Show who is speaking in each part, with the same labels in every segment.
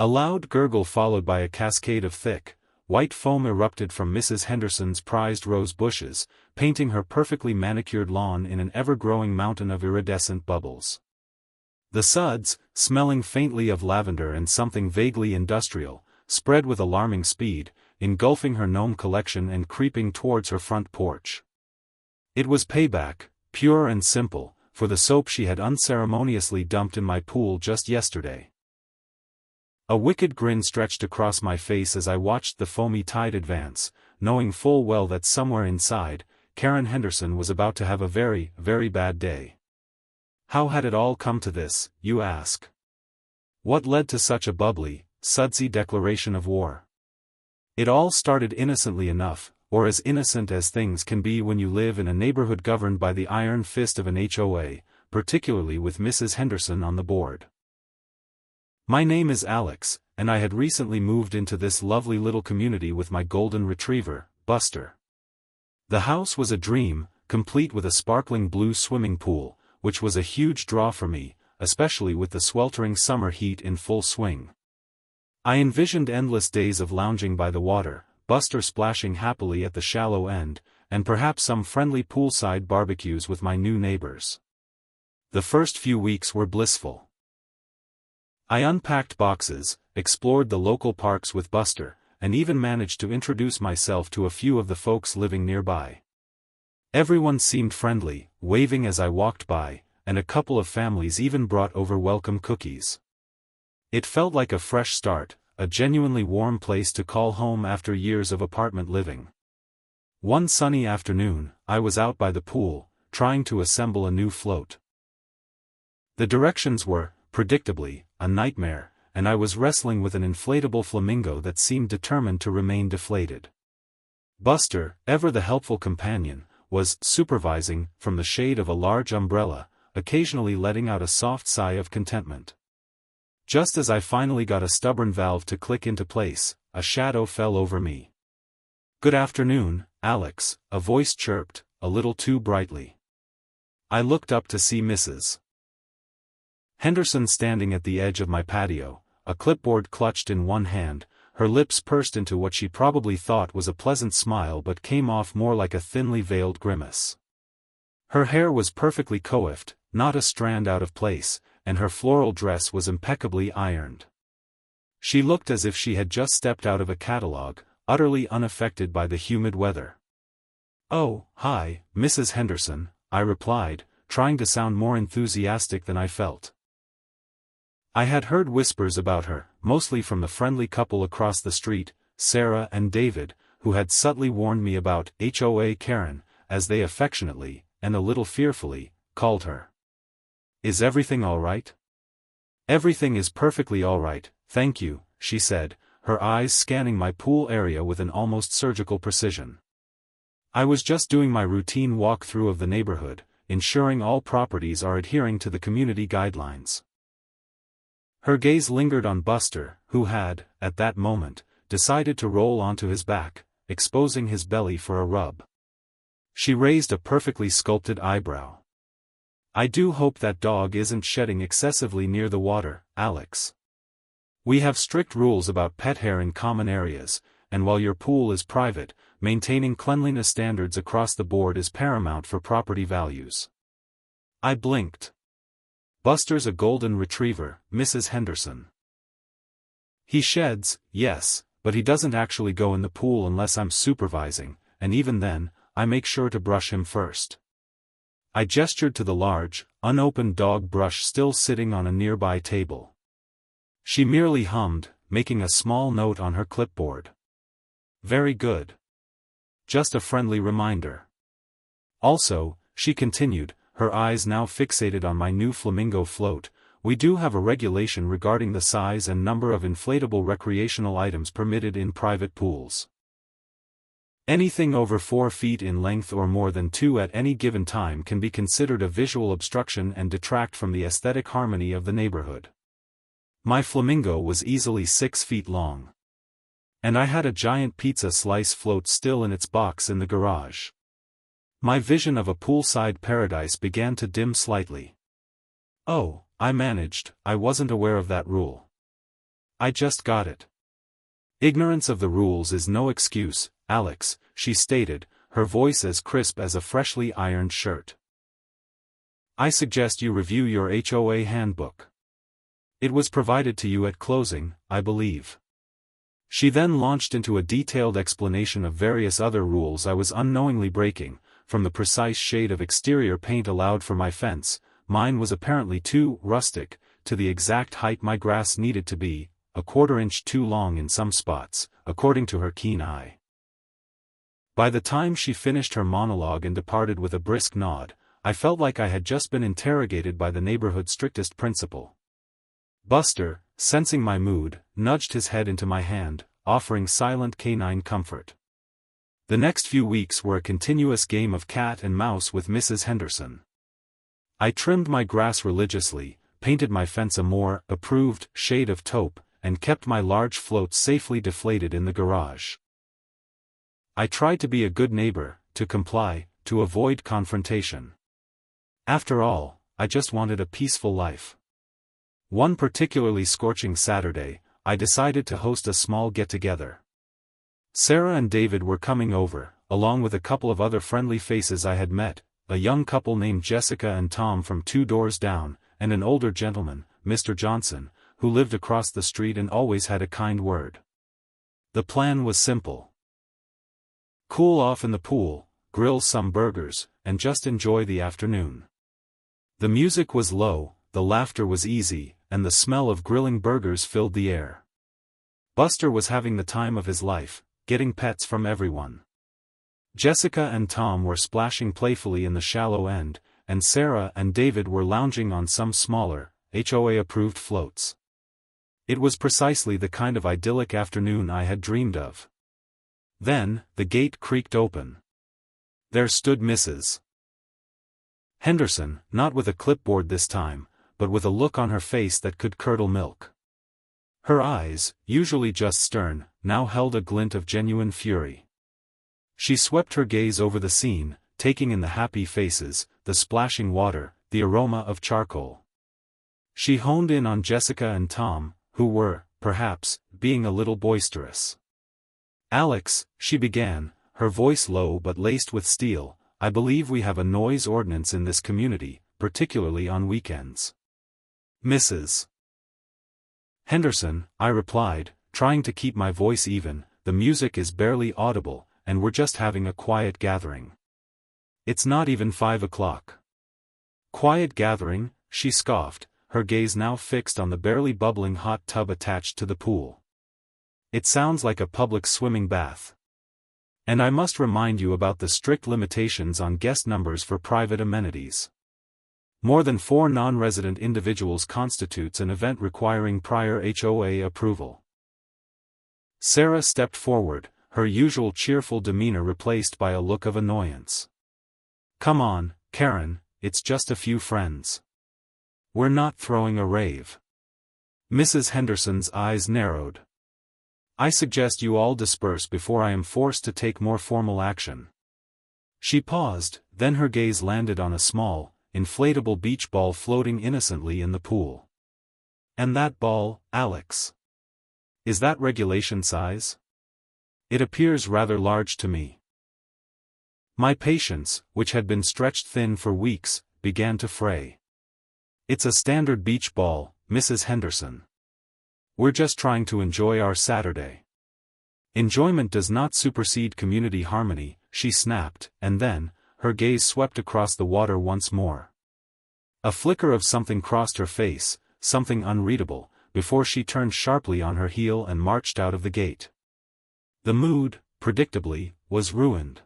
Speaker 1: A loud gurgle followed by a cascade of thick, white foam erupted from Mrs. Henderson's prized rose bushes, painting her perfectly manicured lawn in an ever-growing mountain of iridescent bubbles. The suds, smelling faintly of lavender and something vaguely industrial, spread with alarming speed, engulfing her gnome collection and creeping towards her front porch. It was payback, pure and simple, for the soap she had unceremoniously dumped in my pool just yesterday. A wicked grin stretched across my face as I watched the foamy tide advance, knowing full well that somewhere inside, Karen Henderson was about to have a very, very bad day. How had it all come to this, you ask? What led to such a bubbly, sudsy declaration of war? It all started innocently enough, or as innocent as things can be when you live in a neighborhood governed by the iron fist of an HOA, particularly with Mrs. Henderson on the board. My name is Alex, and I had recently moved into this lovely little community with my golden retriever, Buster. The house was a dream, complete with a sparkling blue swimming pool, which was a huge draw for me, especially with the sweltering summer heat in full swing. I envisioned endless days of lounging by the water, Buster splashing happily at the shallow end, and perhaps some friendly poolside barbecues with my new neighbors. The first few weeks were blissful. I unpacked boxes, explored the local parks with Buster, and even managed to introduce myself to a few of the folks living nearby. Everyone seemed friendly, waving as I walked by, and a couple of families even brought over welcome cookies. It felt like a fresh start, a genuinely warm place to call home after years of apartment living. One sunny afternoon, I was out by the pool, trying to assemble a new float. The directions were, predictably, a nightmare, and I was wrestling with an inflatable flamingo that seemed determined to remain deflated. Buster, ever the helpful companion, was supervising from the shade of a large umbrella, occasionally letting out a soft sigh of contentment. Just as I finally got a stubborn valve to click into place, a shadow fell over me. "Good afternoon, Alex," a voice chirped, a little too brightly. I looked up to see Mrs. Henderson standing at the edge of my patio, a clipboard clutched in one hand, her lips pursed into what she probably thought was a pleasant smile but came off more like a thinly veiled grimace. Her hair was perfectly coiffed, not a strand out of place, and her floral dress was impeccably ironed. She looked as if she had just stepped out of a catalogue, utterly unaffected by the humid weather. "Oh, hi, Mrs. Henderson," I replied, trying to sound more enthusiastic than I felt. I had heard whispers about her, mostly from the friendly couple across the street, Sarah and David, who had subtly warned me about HOA Karen, as they affectionately, and a little fearfully, called her. "Is everything all right?" "Everything is perfectly all right, thank you," she said, her eyes scanning my pool area with an almost surgical precision. "I was just doing my routine walk-through of the neighborhood, ensuring all properties are adhering to the community guidelines." Her gaze lingered on Buster, who had, at that moment, decided to roll onto his back, exposing his belly for a rub. She raised a perfectly sculpted eyebrow. "I do hope that dog isn't shedding excessively near the water, Alex. We have strict rules about pet hair in common areas, and while your pool is private, maintaining cleanliness standards across the board is paramount for property values." I blinked. "Buster's a golden retriever, Mrs. Henderson. He sheds, yes, but he doesn't actually go in the pool unless I'm supervising, and even then, I make sure to brush him first." I gestured to the large, unopened dog brush still sitting on a nearby table. She merely hummed, making a small note on her clipboard. "Very good. Just a friendly reminder. Also," she continued, her eyes now fixated on my new flamingo float, "we do have a regulation regarding the size and number of inflatable recreational items permitted in private pools. Anything over 4 feet in length or more than 2 at any given time can be considered a visual obstruction and detract from the aesthetic harmony of the neighborhood." My flamingo was easily 6 feet long. And I had a giant pizza slice float still in its box in the garage. My vision of a poolside paradise began to dim slightly. "Oh," I managed, "I wasn't aware of that rule." I just got it. Ignorance of the rules is no excuse, Alex, she stated, her voice as crisp as a freshly ironed shirt. I suggest you review your HOA handbook. It was provided to you at closing, I believe. She then launched into a detailed explanation of various other rules I was unknowingly breaking, from the precise shade of exterior paint allowed for my fence, mine was apparently too rustic, to the exact height my grass needed to be, a quarter-inch too long in some spots, according to her keen eye. By the time she finished her monologue and departed with a brisk nod, I felt like I had just been interrogated by the neighborhood's strictest principal. Buster, sensing my mood, nudged his head into my hand, offering silent canine comfort. The next few weeks were a continuous game of cat and mouse with Mrs. Henderson. I trimmed my grass religiously, painted my fence a more approved shade of taupe, and kept my large floats safely deflated in the garage. I tried to be a good neighbor, to comply, to avoid confrontation. After all, I just wanted a peaceful life. One particularly scorching Saturday, I decided to host a small get-together. Sarah and David were coming over, along with a couple of other friendly faces I had met, a young couple named Jessica and Tom from 2 doors down, and an older gentleman, Mr. Johnson, who lived across the street and always had a kind word. The plan was simple. Cool off in the pool, grill some burgers, and just enjoy the afternoon. The music was low, the laughter was easy, and the smell of grilling burgers filled the air. Buster was having the time of his life, getting pets from everyone. Jessica and Tom were splashing playfully in the shallow end, and Sarah and David were lounging on some smaller, HOA-approved floats. It was precisely the kind of idyllic afternoon I had dreamed of. Then, the gate creaked open. There stood Mrs. Henderson, not with a clipboard this time, but with a look on her face that could curdle milk. Her eyes, usually just stern, now held a glint of genuine fury. She swept her gaze over the scene, taking in the happy faces, the splashing water, the aroma of charcoal. She honed in on Jessica and Tom, who were, perhaps, being a little boisterous. Alex, she began, her voice low but laced with steel, I believe we have a noise ordinance in this community, particularly on weekends. Mrs. Henderson, I replied, trying to keep my voice even, the music is barely audible, and we're just having a quiet gathering. It's not even 5 o'clock. Quiet gathering, she scoffed, her gaze now fixed on the barely bubbling hot tub attached to the pool. It sounds like a public swimming bath. And I must remind you about the strict limitations on guest numbers for private amenities. More than 4 non-resident individuals constitutes an event requiring prior HOA approval. Sarah stepped forward, her usual cheerful demeanor replaced by a look of annoyance. Come on, Karen, it's just a few friends. We're not throwing a rave. Mrs. Henderson's eyes narrowed. I suggest you all disperse before I am forced to take more formal action. She paused, then her gaze landed on a small, inflatable beach ball floating innocently in the pool. And that ball, Alex? Is that regulation size? It appears rather large to me. My patience, which had been stretched thin for weeks, began to fray. It's a standard beach ball, Mrs. Henderson. We're just trying to enjoy our Saturday. Enjoyment does not supersede community harmony, she snapped, and then, her gaze swept across the water once more. A flicker of something crossed her face, something unreadable, before she turned sharply on her heel and marched out of the gate. The mood, predictably, was ruined.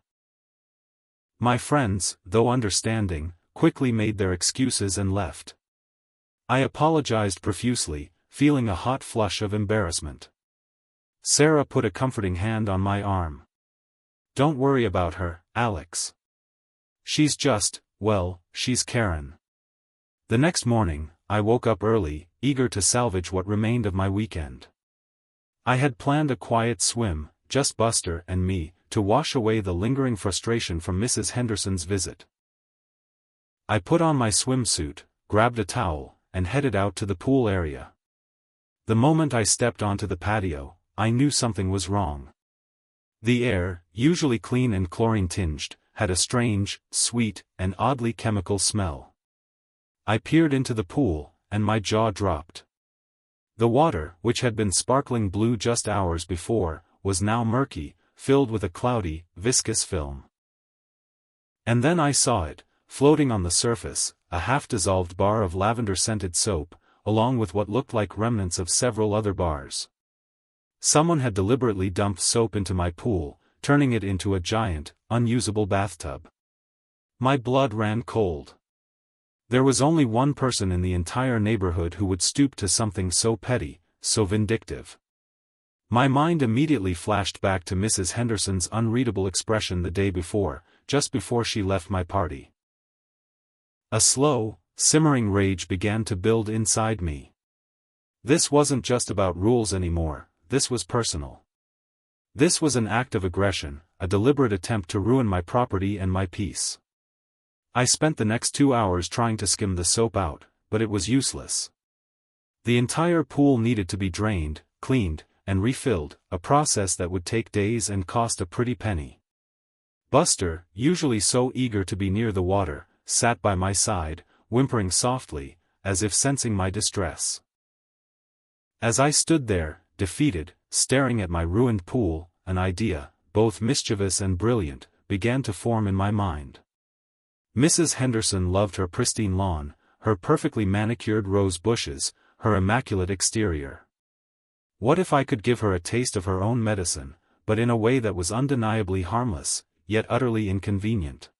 Speaker 1: My friends, though understanding, quickly made their excuses and left. I apologized profusely, feeling a hot flush of embarrassment. Sarah put a comforting hand on my arm. Don't worry about her, Alex. She's just, well, she's Karen. The next morning, I woke up early, eager to salvage what remained of my weekend. I had planned a quiet swim, just Buster and me, to wash away the lingering frustration from Mrs. Henderson's visit. I put on my swimsuit, grabbed a towel, and headed out to the pool area. The moment I stepped onto the patio, I knew something was wrong. The air, usually clean and chlorine-tinged, had a strange, sweet, and oddly chemical smell. I peered into the pool, and my jaw dropped. The water, which had been sparkling blue just hours before, was now murky, filled with a cloudy, viscous film. And then I saw it, floating on the surface, a half-dissolved bar of lavender-scented soap, along with what looked like remnants of several other bars. Someone had deliberately dumped soap into my pool, turning it into a giant, unusable bathtub. My blood ran cold. There was only one person in the entire neighborhood who would stoop to something so petty, so vindictive. My mind immediately flashed back to Mrs. Henderson's unreadable expression the day before, just before she left my party. A slow, simmering rage began to build inside me. This wasn't just about rules anymore, this was personal. This was an act of aggression, a deliberate attempt to ruin my property and my peace. I spent the next 2 hours trying to skim the soap out, but it was useless. The entire pool needed to be drained, cleaned, and refilled, a process that would take days and cost a pretty penny. Buster, usually so eager to be near the water, sat by my side, whimpering softly, as if sensing my distress. As I stood there, defeated, staring at my ruined pool, an idea, both mischievous and brilliant, began to form in my mind. Mrs. Henderson loved her pristine lawn, her perfectly manicured rose bushes, her immaculate exterior. What if I could give her a taste of her own medicine, but in a way that was undeniably harmless, yet utterly inconvenient?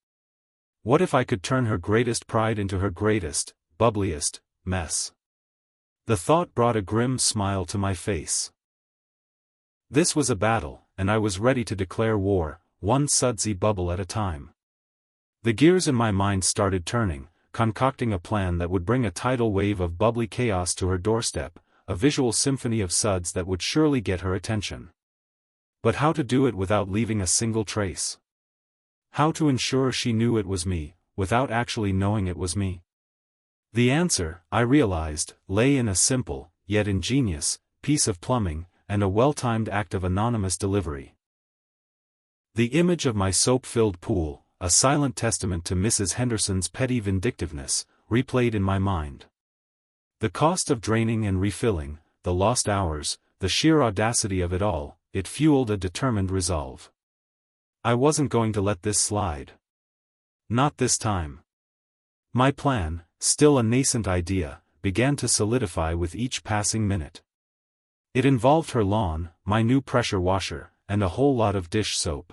Speaker 1: What if I could turn her greatest pride into her greatest, bubbliest, mess? The thought brought a grim smile to my face. This was a battle, and I was ready to declare war, one sudsy bubble at a time. The gears in my mind started turning, concocting a plan that would bring a tidal wave of bubbly chaos to her doorstep, a visual symphony of suds that would surely get her attention. But how to do it without leaving a single trace? How to ensure she knew it was me, without actually knowing it was me? The answer, I realized, lay in a simple, yet ingenious, piece of plumbing, and a well-timed act of anonymous delivery. The image of my soap-filled pool, a silent testament to Mrs. Henderson's petty vindictiveness, replayed in my mind. The cost of draining and refilling, the lost hours, the sheer audacity of it all, it fueled a determined resolve. I wasn't going to let this slide. Not this time. My plan, still a nascent idea, began to solidify with each passing minute. It involved her lawn, my new pressure washer, and a whole lot of dish soap.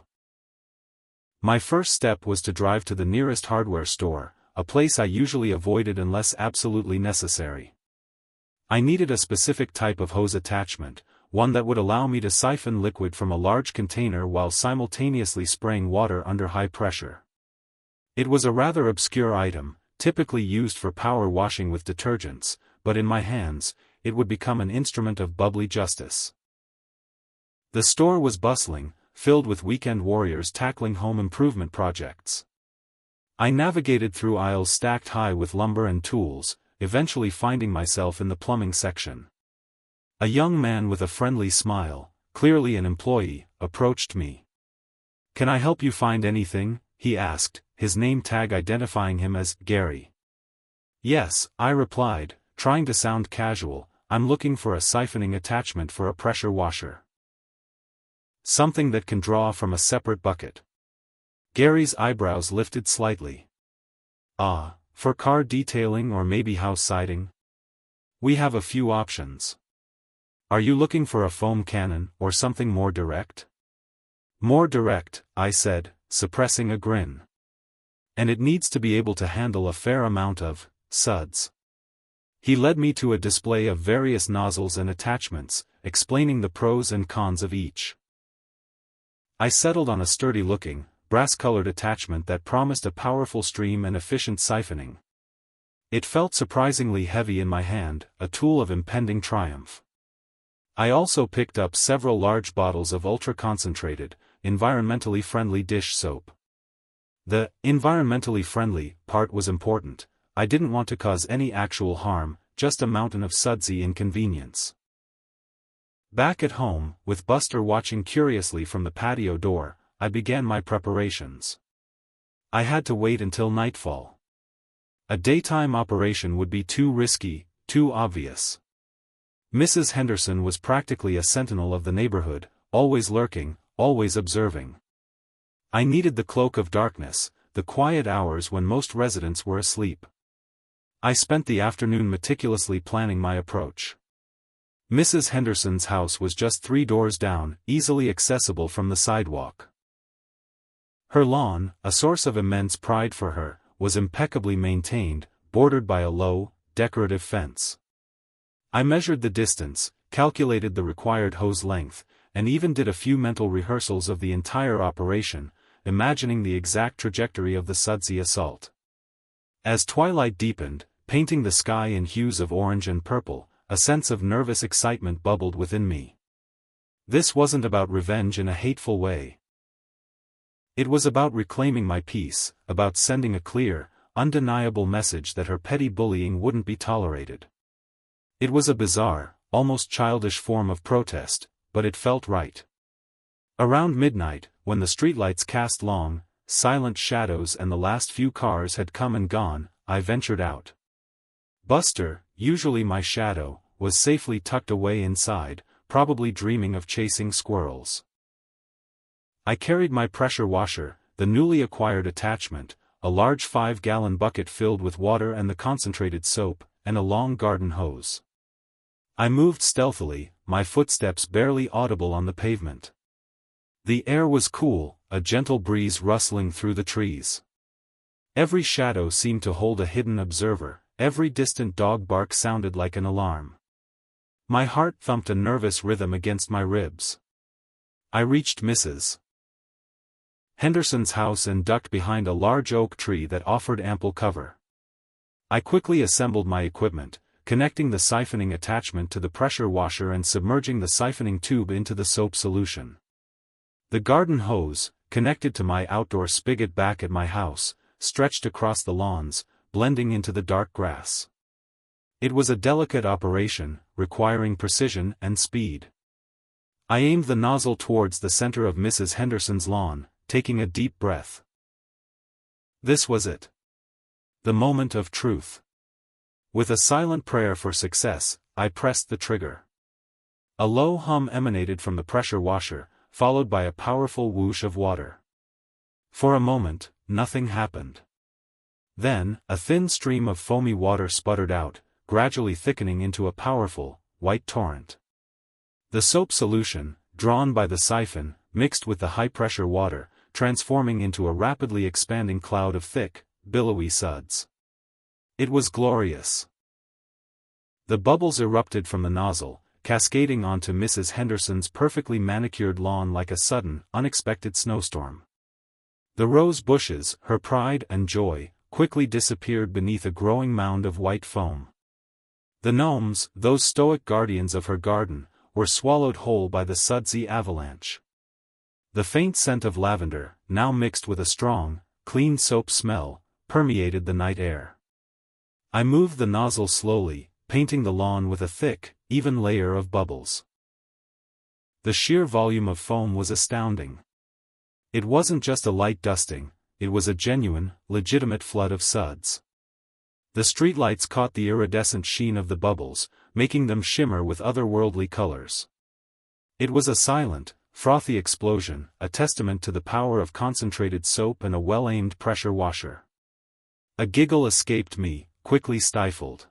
Speaker 1: My first step was to drive to the nearest hardware store, a place I usually avoided unless absolutely necessary. I needed a specific type of hose attachment, one that would allow me to siphon liquid from a large container while simultaneously spraying water under high pressure. It was a rather obscure item, typically used for power washing with detergents, but in my hands, it would become an instrument of bubbly justice. The store was bustling, filled with weekend warriors tackling home improvement projects. I navigated through aisles stacked high with lumber and tools, eventually finding myself in the plumbing section. A young man with a friendly smile, clearly an employee, approached me. "Can I help you find anything?" he asked, his name tag identifying him as Gary. "Yes," I replied, trying to sound casual, "I'm looking for a siphoning attachment for a pressure washer. Something that can draw from a separate bucket." Gary's eyebrows lifted slightly. "Ah, for car detailing or maybe house siding? We have a few options. Are you looking for a foam cannon, or something more direct?" "More direct," I said, suppressing a grin. "And it needs to be able to handle a fair amount of suds." He led me to a display of various nozzles and attachments, explaining the pros and cons of each. I settled on a sturdy-looking, brass-colored attachment that promised a powerful stream and efficient siphoning. It felt surprisingly heavy in my hand, a tool of impending triumph. I also picked up several large bottles of ultra-concentrated, environmentally friendly dish soap. The environmentally friendly part was important. I didn't want to cause any actual harm, just a mountain of sudsy inconvenience. Back at home, with Buster watching curiously from the patio door, I began my preparations. I had to wait until nightfall. A daytime operation would be too risky, too obvious. Mrs. Henderson was practically a sentinel of the neighborhood, always lurking, always observing. I needed the cloak of darkness, the quiet hours when most residents were asleep. I spent the afternoon meticulously planning my approach. Mrs. Henderson's house was just 3 doors down, easily accessible from the sidewalk. Her lawn, a source of immense pride for her, was impeccably maintained, bordered by a low, decorative fence. I measured the distance, calculated the required hose length, and even did a few mental rehearsals of the entire operation, imagining the exact trajectory of the sudsy assault. As twilight deepened, painting the sky in hues of orange and purple, a sense of nervous excitement bubbled within me. This wasn't about revenge in a hateful way. It was about reclaiming my peace, about sending a clear, undeniable message that her petty bullying wouldn't be tolerated. It was a bizarre, almost childish form of protest, but it felt right. Around midnight, when the streetlights cast long, silent shadows and the last few cars had come and gone, I ventured out. Buster, usually my shadow, was safely tucked away inside, probably dreaming of chasing squirrels. I carried my pressure washer, the newly acquired attachment, a large 5-gallon bucket filled with water and the concentrated soap, and a long garden hose. I moved stealthily, my footsteps barely audible on the pavement. The air was cool, a gentle breeze rustling through the trees. Every shadow seemed to hold a hidden observer, every distant dog bark sounded like an alarm. My heart thumped a nervous rhythm against my ribs. I reached Mrs. Henderson's house and ducked behind a large oak tree that offered ample cover. I quickly assembled my equipment, connecting the siphoning attachment to the pressure washer and submerging the siphoning tube into the soap solution. The garden hose, connected to my outdoor spigot back at my house, stretched across the lawns, blending into the dark grass. It was a delicate operation, requiring precision and speed. I aimed the nozzle towards the center of Mrs. Henderson's lawn, taking a deep breath. This was it. The moment of truth. With a silent prayer for success, I pressed the trigger. A low hum emanated from the pressure washer, followed by a powerful whoosh of water. For a moment, nothing happened. Then, a thin stream of foamy water sputtered out, gradually thickening into a powerful, white torrent. The soap solution, drawn by the siphon, mixed with the high-pressure water, transforming into a rapidly expanding cloud of thick, billowy suds. It was glorious. The bubbles erupted from the nozzle, cascading onto Mrs. Henderson's perfectly manicured lawn like a sudden, unexpected snowstorm. The rose bushes, her pride and joy, quickly disappeared beneath a growing mound of white foam. The gnomes, those stoic guardians of her garden, were swallowed whole by the sudsy avalanche. The faint scent of lavender, now mixed with a strong, clean soap smell, permeated the night air. I moved the nozzle slowly, painting the lawn with a thick, even layer of bubbles. The sheer volume of foam was astounding. It wasn't just a light dusting, it was a genuine, legitimate flood of suds. The streetlights caught the iridescent sheen of the bubbles, making them shimmer with otherworldly colors. It was a silent, frothy explosion, a testament to the power of concentrated soap and a well-aimed pressure washer. A giggle escaped me, quickly stifled.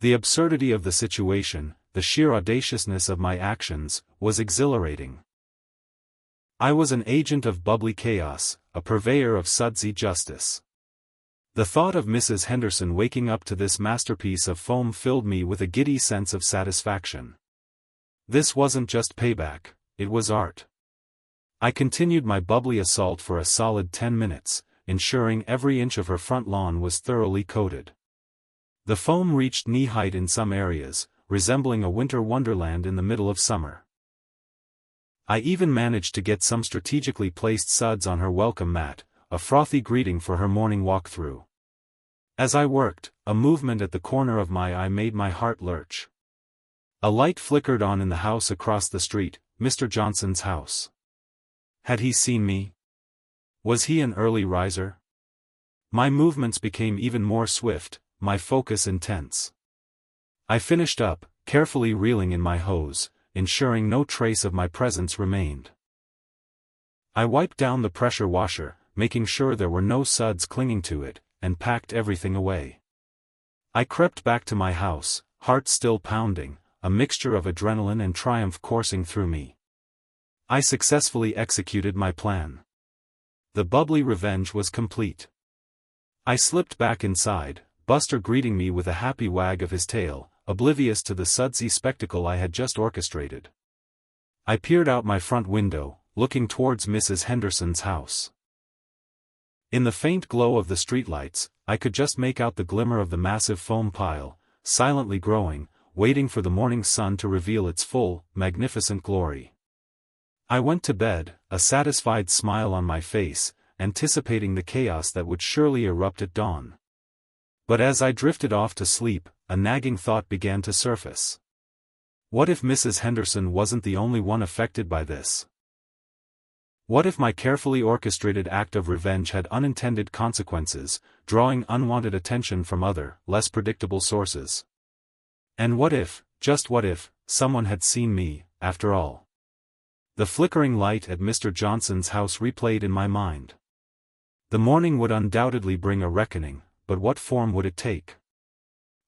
Speaker 1: The absurdity of the situation, the sheer audaciousness of my actions, was exhilarating. I was an agent of bubbly chaos, a purveyor of sudsy justice. The thought of Mrs. Henderson waking up to this masterpiece of foam filled me with a giddy sense of satisfaction. This wasn't just payback, it was art. I continued my bubbly assault for a solid 10 minutes, ensuring every inch of her front lawn was thoroughly coated. The foam reached knee-height in some areas, resembling a winter wonderland in the middle of summer. I even managed to get some strategically placed suds on her welcome mat, a frothy greeting for her morning walk-through. As I worked, a movement at the corner of my eye made my heart lurch. A light flickered on in the house across the street, Mr. Johnson's house. Had he seen me? Was he an early riser? My movements became even more swift, my focus intense. I finished up, carefully reeling in my hose, ensuring no trace of my presence remained. I wiped down the pressure washer, making sure there were no suds clinging to it, and packed everything away. I crept back to my house, heart still pounding, a mixture of adrenaline and triumph coursing through me. I successfully executed my plan. The bubbly revenge was complete. I slipped back inside, Buster greeting me with a happy wag of his tail, oblivious to the sudsy spectacle I had just orchestrated. I peered out my front window, looking towards Mrs. Henderson's house. In the faint glow of the streetlights, I could just make out the glimmer of the massive foam pile, silently growing, waiting for the morning sun to reveal its full, magnificent glory. I went to bed, a satisfied smile on my face, anticipating the chaos that would surely erupt at dawn. But as I drifted off to sleep, a nagging thought began to surface. What if Mrs. Henderson wasn't the only one affected by this? What if my carefully orchestrated act of revenge had unintended consequences, drawing unwanted attention from other, less predictable sources? And what if, just what if, someone had seen me, after all? The flickering light at Mr. Johnson's house replayed in my mind. The morning would undoubtedly bring a reckoning, but what form would it take?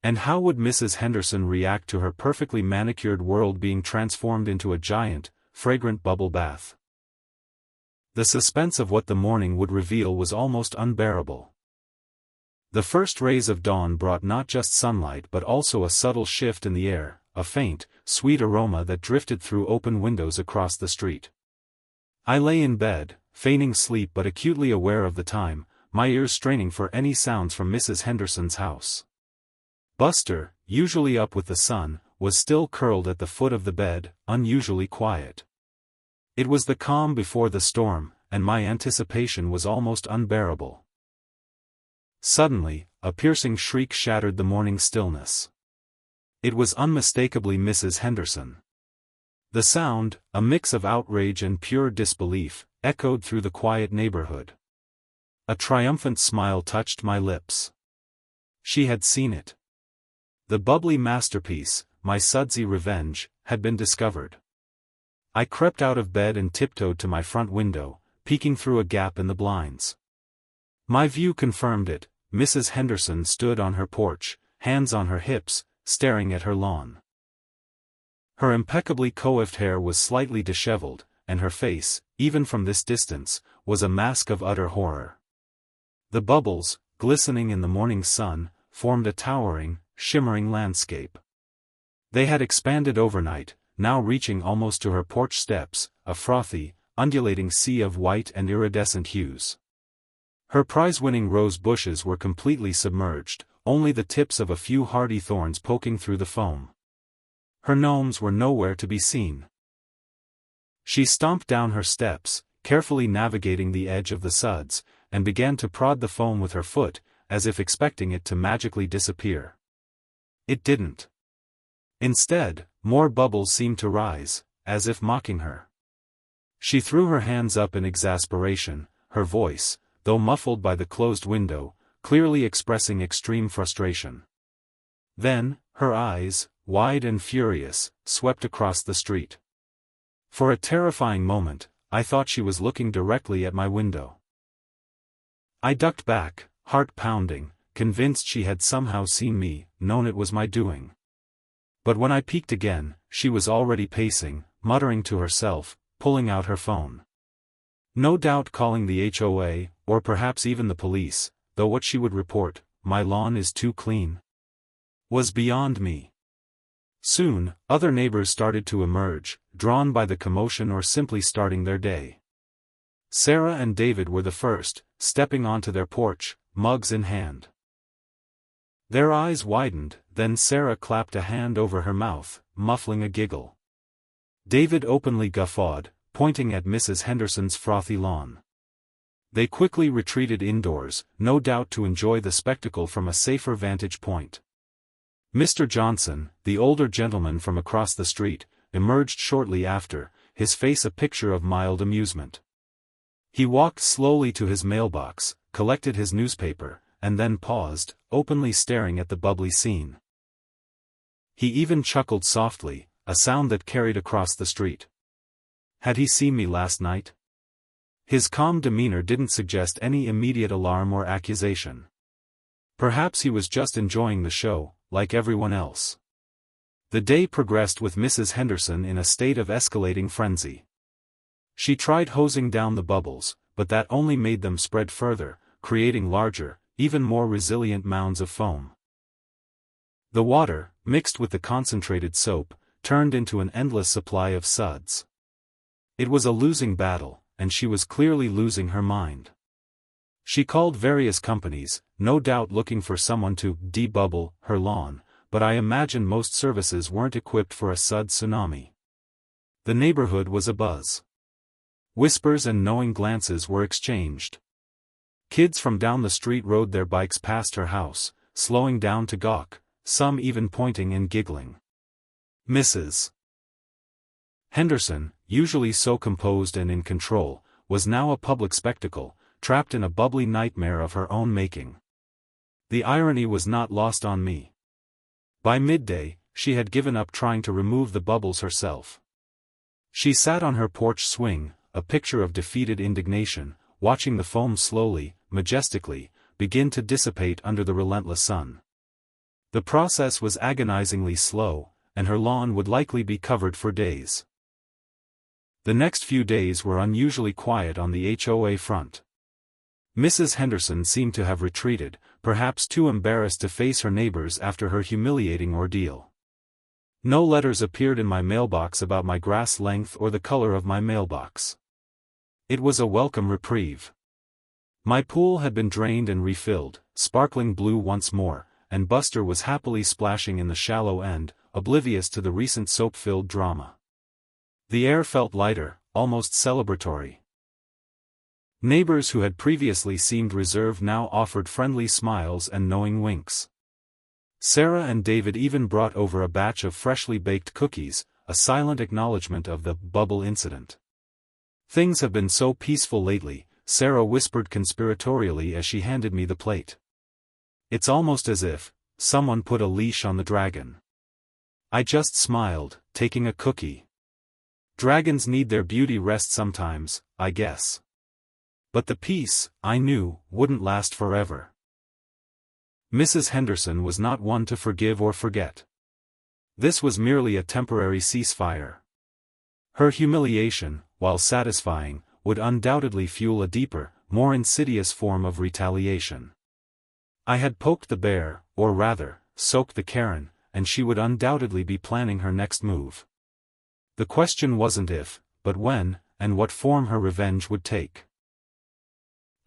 Speaker 1: And how would Mrs. Henderson react to her perfectly manicured world being transformed into a giant, fragrant bubble bath? The suspense of what the morning would reveal was almost unbearable. The first rays of dawn brought not just sunlight but also a subtle shift in the air, a faint, sweet aroma that drifted through open windows across the street. I lay in bed, feigning sleep but acutely aware of the time, my ears straining for any sounds from Mrs. Henderson's house. Buster, usually up with the sun, was still curled at the foot of the bed, unusually quiet. It was the calm before the storm, and my anticipation was almost unbearable. Suddenly, a piercing shriek shattered the morning stillness. It was unmistakably Mrs. Henderson. The sound, a mix of outrage and pure disbelief, echoed through the quiet neighborhood. A triumphant smile touched my lips. She had seen it. The bubbly masterpiece, my sudsy revenge, had been discovered. I crept out of bed and tiptoed to my front window, peeking through a gap in the blinds. My view confirmed it. Mrs. Henderson stood on her porch, hands on her hips, staring at her lawn. Her impeccably coiffed hair was slightly disheveled, and her face, even from this distance, was a mask of utter horror. The bubbles, glistening in the morning sun, formed a towering, shimmering landscape. They had expanded overnight, now reaching almost to her porch steps, a frothy, undulating sea of white and iridescent hues. Her prize-winning rose bushes were completely submerged, only the tips of a few hardy thorns poking through the foam. Her gnomes were nowhere to be seen. She stomped down her steps, carefully navigating the edge of the suds, and began to prod the foam with her foot, as if expecting it to magically disappear. It didn't. Instead, more bubbles seemed to rise, as if mocking her. She threw her hands up in exasperation, her voice, though muffled by the closed window, clearly expressing extreme frustration. Then, her eyes, wide and furious, swept across the street. For a terrifying moment, I thought she was looking directly at my window. I ducked back, heart pounding, convinced she had somehow seen me, known it was my doing. But when I peeked again, she was already pacing, muttering to herself, pulling out her phone. No doubt calling the HOA, or perhaps even the police, though what she would report, "My lawn is too clean," was beyond me. Soon, other neighbors started to emerge, drawn by the commotion or simply starting their day. Sarah and David were the first, stepping onto their porch, mugs in hand. Their eyes widened, then Sarah clapped a hand over her mouth, muffling a giggle. David openly guffawed, pointing at Mrs. Henderson's frothy lawn. They quickly retreated indoors, no doubt to enjoy the spectacle from a safer vantage point. Mr. Johnson, the older gentleman from across the street, emerged shortly after, his face a picture of mild amusement. He walked slowly to his mailbox, collected his newspaper, and then paused, openly staring at the bubbly scene. He even chuckled softly, a sound that carried across the street. Had he seen me last night? His calm demeanor didn't suggest any immediate alarm or accusation. Perhaps he was just enjoying the show, like everyone else. The day progressed with Mrs. Henderson in a state of escalating frenzy. She tried hosing down the bubbles, but that only made them spread further, creating larger, even more resilient mounds of foam. The water, mixed with the concentrated soap, turned into an endless supply of suds. It was a losing battle, and she was clearly losing her mind. She called various companies, no doubt looking for someone to debubble her lawn, but I imagine most services weren't equipped for a sud tsunami. The neighborhood was abuzz. Whispers and knowing glances were exchanged. Kids from down the street rode their bikes past her house, slowing down to gawk, some even pointing and giggling. Mrs. Henderson, usually so composed and in control, was now a public spectacle, trapped in a bubbly nightmare of her own making. The irony was not lost on me. By midday, she had given up trying to remove the bubbles herself. She sat on her porch swing, a picture of defeated indignation, watching the foam slowly, majestically, begin to dissipate under the relentless sun. The process was agonizingly slow, and her lawn would likely be covered for days. The next few days were unusually quiet on the HOA front. Mrs. Henderson seemed to have retreated, perhaps too embarrassed to face her neighbors after her humiliating ordeal. No letters appeared in my mailbox about my grass length or the color of my mailbox. It was a welcome reprieve. My pool had been drained and refilled, sparkling blue once more, and Buster was happily splashing in the shallow end, oblivious to the recent soap-filled drama. The air felt lighter, almost celebratory. Neighbors who had previously seemed reserved now offered friendly smiles and knowing winks. Sarah and David even brought over a batch of freshly baked cookies, a silent acknowledgement of the bubble incident. "Things have been so peaceful lately," Sarah whispered conspiratorially as she handed me the plate. "It's almost as if someone put a leash on the dragon." I just smiled, taking a cookie. Dragons need their beauty rest sometimes, I guess. But the peace, I knew, wouldn't last forever. Mrs. Henderson was not one to forgive or forget. This was merely a temporary ceasefire. Her humiliation, while satisfying, would undoubtedly fuel a deeper, more insidious form of retaliation. I had poked the bear, or rather, soaked the Karen, and she would undoubtedly be planning her next move. The question wasn't if, but when, and what form her revenge would take.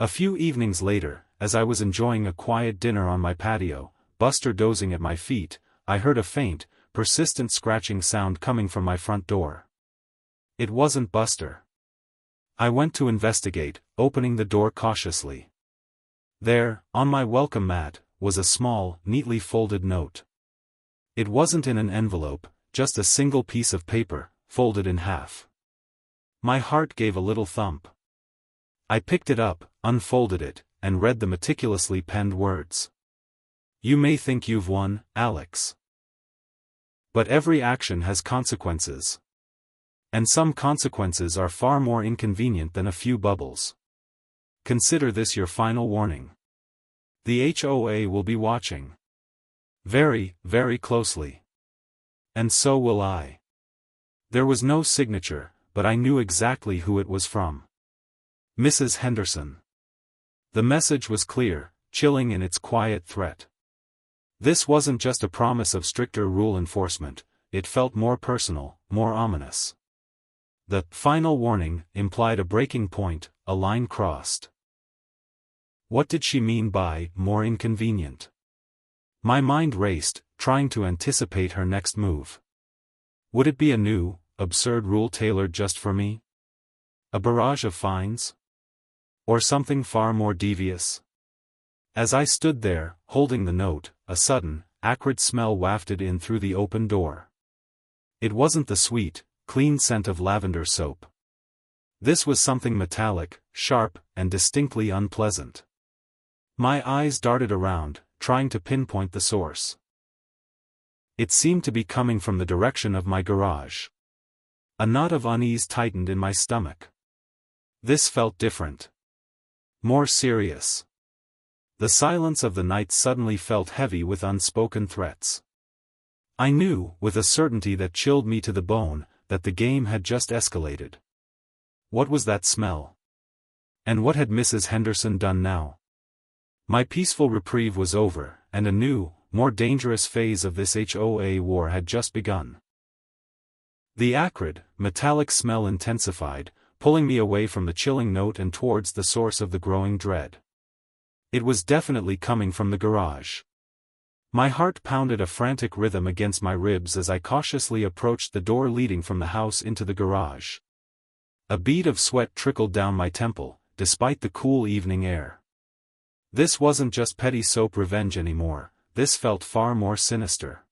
Speaker 1: A few evenings later, as I was enjoying a quiet dinner on my patio, Buster dozing at my feet, I heard a faint, persistent scratching sound coming from my front door. It wasn't Buster. I went to investigate, opening the door cautiously. There, on my welcome mat, was a small, neatly folded note. It wasn't in an envelope, just a single piece of paper, folded in half. My heart gave a little thump. I picked it up, unfolded it, and read the meticulously penned words. "You may think you've won, Alex. But every action has consequences. And some consequences are far more inconvenient than a few bubbles. Consider this your final warning. The HOA will be watching. Very, very closely. And so will I." There was no signature, but I knew exactly who it was from. Mrs. Henderson. The message was clear, chilling in its quiet threat. This wasn't just a promise of stricter rule enforcement, it felt more personal, more ominous. The final warning implied a breaking point, a line crossed. What did she mean by more inconvenient? My mind raced, trying to anticipate her next move. Would it be a new, absurd rule tailored just for me? A barrage of fines? Or something far more devious? As I stood there, holding the note, a sudden, acrid smell wafted in through the open door. It wasn't the sweet, clean scent of lavender soap. This was something metallic, sharp, and distinctly unpleasant. My eyes darted around, trying to pinpoint the source. It seemed to be coming from the direction of my garage. A knot of unease tightened in my stomach. This felt different. More serious. The silence of the night suddenly felt heavy with unspoken threats. I knew, with a certainty that chilled me to the bone, that the game had just escalated. What was that smell? And what had Mrs. Henderson done now? My peaceful reprieve was over, and a new, more dangerous phase of this HOA war had just begun. The acrid, metallic smell intensified, pulling me away from the chilling note and towards the source of the growing dread. It was definitely coming from the garage. My heart pounded a frantic rhythm against my ribs as I cautiously approached the door leading from the house into the garage. A bead of sweat trickled down my temple, despite the cool evening air. This wasn't just petty soap revenge anymore, this felt far more sinister.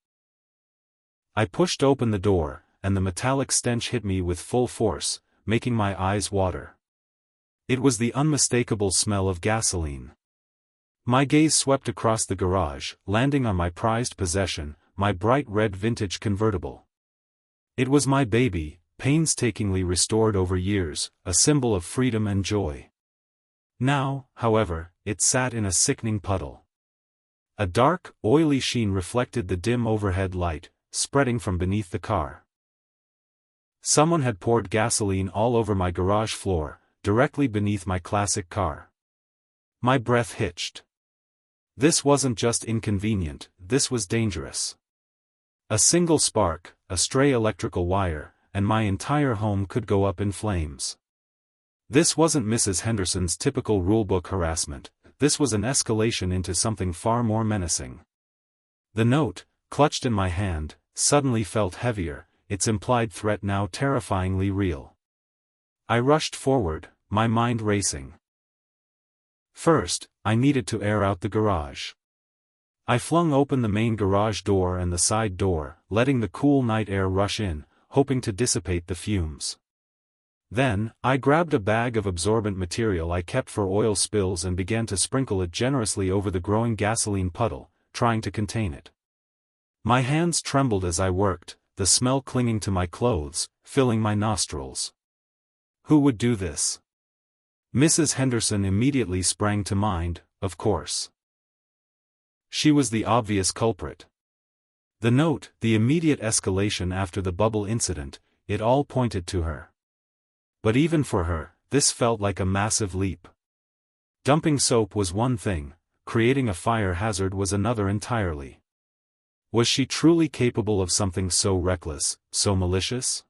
Speaker 1: I pushed open the door, and the metallic stench hit me with full force, making my eyes water. It was the unmistakable smell of gasoline. My gaze swept across the garage, landing on my prized possession, my bright red vintage convertible. It was my baby, painstakingly restored over years, a symbol of freedom and joy. Now, however, it sat in a sickening puddle. A dark, oily sheen reflected the dim overhead light, spreading from beneath the car. Someone had poured gasoline all over my garage floor, directly beneath my classic car. My breath hitched. This wasn't just inconvenient, this was dangerous. A single spark, a stray electrical wire, and my entire home could go up in flames. This wasn't Mrs. Henderson's typical rulebook harassment, this was an escalation into something far more menacing. The note, clutched in my hand, suddenly felt heavier, its implied threat now terrifyingly real. I rushed forward, my mind racing. First, I needed to air out the garage. I flung open the main garage door and the side door, letting the cool night air rush in, hoping to dissipate the fumes. Then, I grabbed a bag of absorbent material I kept for oil spills and began to sprinkle it generously over the growing gasoline puddle, trying to contain it. My hands trembled as I worked, the smell clinging to my clothes, filling my nostrils. Who would do this? Mrs. Henderson immediately sprang to mind, of course. She was the obvious culprit. The note, the immediate escalation after the bubble incident, it all pointed to her. But even for her, this felt like a massive leap. Dumping soap was one thing, creating a fire hazard was another entirely. Was she truly capable of something so reckless, so malicious?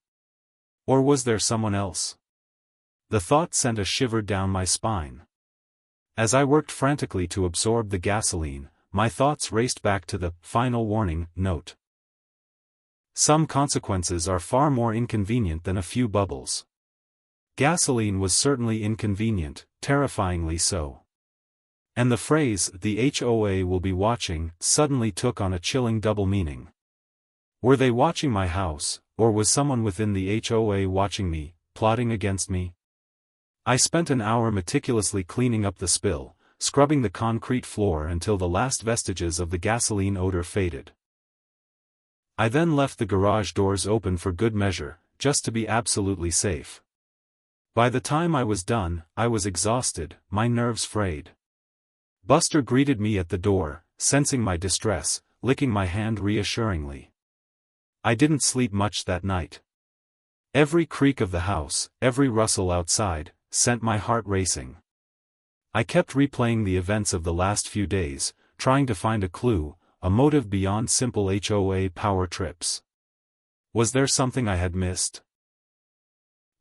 Speaker 1: Or was there someone else? The thought sent a shiver down my spine. As I worked frantically to absorb the gasoline, my thoughts raced back to the final warning note. Some consequences are far more inconvenient than a few bubbles. Gasoline was certainly inconvenient, terrifyingly so. And the phrase, "the HOA will be watching," suddenly took on a chilling double meaning. Were they watching my house, or was someone within the HOA watching me, plotting against me? I spent an hour meticulously cleaning up the spill, scrubbing the concrete floor until the last vestiges of the gasoline odor faded. I then left the garage doors open for good measure, just to be absolutely safe. By the time I was done, I was exhausted, my nerves frayed. Buster greeted me at the door, sensing my distress, licking my hand reassuringly. I didn't sleep much that night. Every creak of the house, every rustle outside, sent my heart racing. I kept replaying the events of the last few days, trying to find a clue, a motive beyond simple HOA power trips. Was there something I had missed?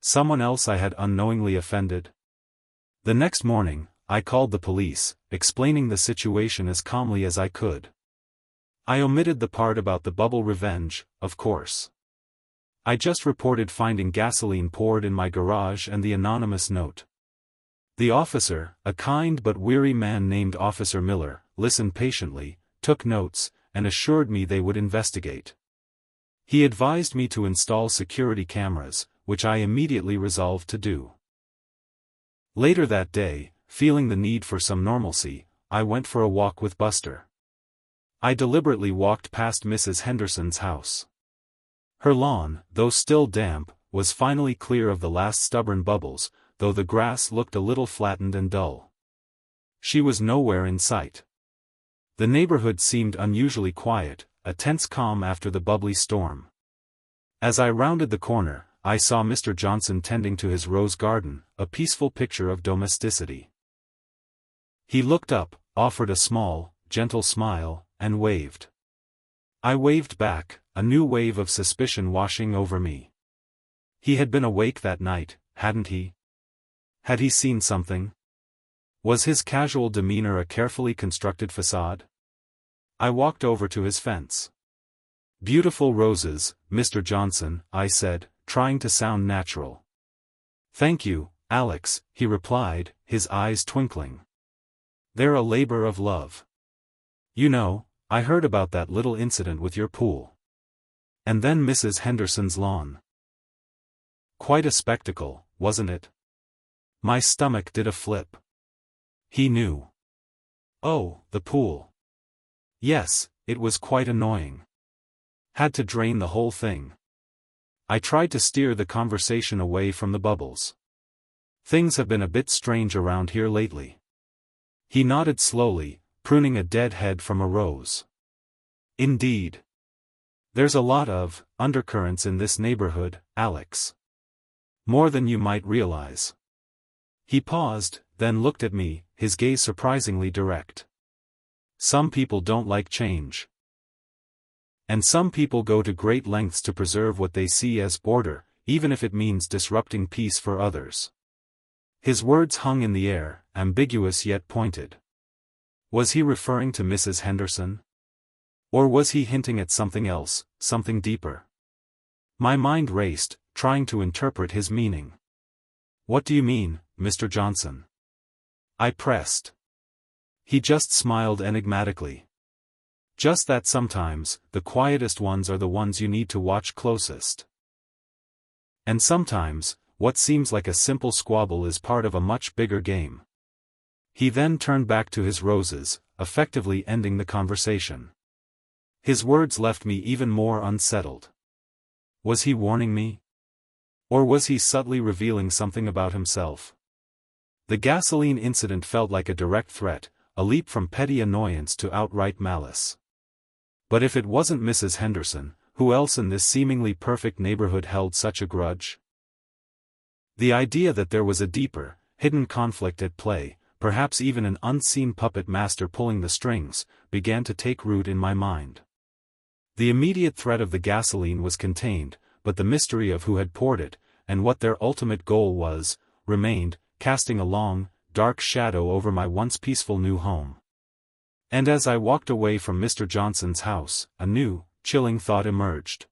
Speaker 1: Someone else I had unknowingly offended? The next morning, I called the police, explaining the situation as calmly as I could. I omitted the part about the bubble revenge, of course. I just reported finding gasoline poured in my garage and the anonymous note. The officer, a kind but weary man named Officer Miller, listened patiently, took notes, and assured me they would investigate. He advised me to install security cameras, which I immediately resolved to do. Later that day, feeling the need for some normalcy, I went for a walk with Buster. I deliberately walked past Mrs. Henderson's house. Her lawn, though still damp, was finally clear of the last stubborn bubbles, though the grass looked a little flattened and dull. She was nowhere in sight. The neighborhood seemed unusually quiet, a tense calm after the bubbly storm. As I rounded the corner, I saw Mr. Johnson tending to his rose garden, a peaceful picture of domesticity. He looked up, offered a small, gentle smile, and waved. I waved back, a new wave of suspicion washing over me. He had been awake that night, hadn't he? Had he seen something? Was his casual demeanor a carefully constructed facade? I walked over to his fence. "Beautiful roses, Mr. Johnson," I said, trying to sound natural. "Thank you, Alex," he replied, his eyes twinkling. "They're a labor of love. You know, I heard about that little incident with your pool. And then Mrs. Henderson's lawn. Quite a spectacle, wasn't it?" My stomach did a flip. He knew. Oh, the pool. Yes, it was quite annoying. Had to drain the whole thing. I tried to steer the conversation away from the bubbles. "Things have been a bit strange around here lately." He nodded slowly, pruning a dead head from a rose. "Indeed. There's a lot of undercurrents in this neighborhood, Alex. More than you might realize." He paused, then looked at me, his gaze surprisingly direct. "Some people don't like change. And some people go to great lengths to preserve what they see as order, even if it means disrupting peace for others." His words hung in the air, ambiguous yet pointed. Was he referring to Mrs. Henderson? Or was he hinting at something else, something deeper? My mind raced, trying to interpret his meaning. "What do you mean, Mr. Johnson?" I pressed. He just smiled enigmatically. "Just that sometimes, the quietest ones are the ones you need to watch closest. And sometimes, what seems like a simple squabble is part of a much bigger game." He then turned back to his roses, effectively ending the conversation. His words left me even more unsettled. Was he warning me? Or was he subtly revealing something about himself? The gasoline incident felt like a direct threat, a leap from petty annoyance to outright malice. But if it wasn't Mrs. Henderson, who else in this seemingly perfect neighborhood held such a grudge? The idea that there was a deeper, hidden conflict at play, perhaps even an unseen puppet master pulling the strings, began to take root in my mind. The immediate threat of the gasoline was contained, but the mystery of who had poured it, and what their ultimate goal was, remained, casting a long, dark shadow over my once peaceful new home. And as I walked away from Mr. Johnson's house, a new, chilling thought emerged.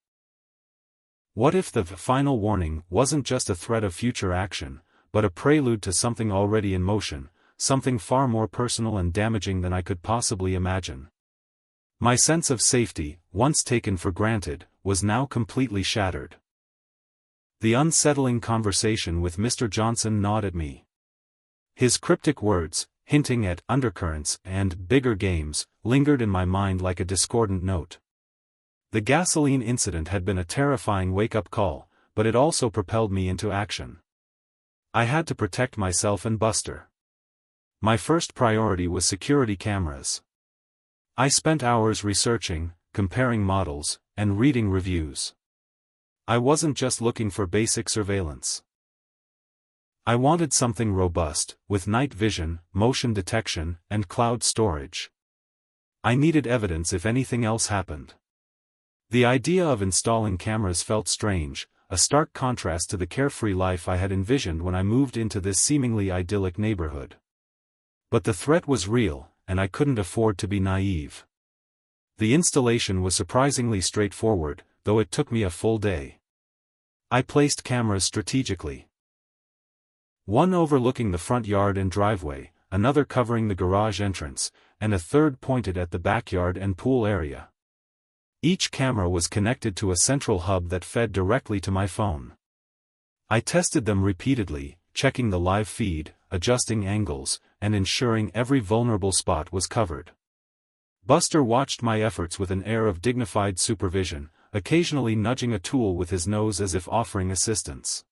Speaker 1: What if the final warning wasn't just a threat of future action, but a prelude to something already in motion, something far more personal and damaging than I could possibly imagine? My sense of safety, once taken for granted, was now completely shattered. The unsettling conversation with Mr. Johnson gnawed at me. His cryptic words, hinting at undercurrents and bigger games, lingered in my mind like a discordant note. The gasoline incident had been a terrifying wake-up call, but it also propelled me into action. I had to protect myself and Buster. My first priority was security cameras. I spent hours researching, comparing models, and reading reviews. I wasn't just looking for basic surveillance. I wanted something robust, with night vision, motion detection, and cloud storage. I needed evidence if anything else happened. The idea of installing cameras felt strange, a stark contrast to the carefree life I had envisioned when I moved into this seemingly idyllic neighborhood. But the threat was real, and I couldn't afford to be naive. The installation was surprisingly straightforward, though it took me a full day. I placed cameras strategically. One overlooking the front yard and driveway, another covering the garage entrance, and a third pointed at the backyard and pool area. Each camera was connected to a central hub that fed directly to my phone. I tested them repeatedly, checking the live feed, adjusting angles, and ensuring every vulnerable spot was covered. Buster watched my efforts with an air of dignified supervision, occasionally nudging a tool with his nose as if offering assistance.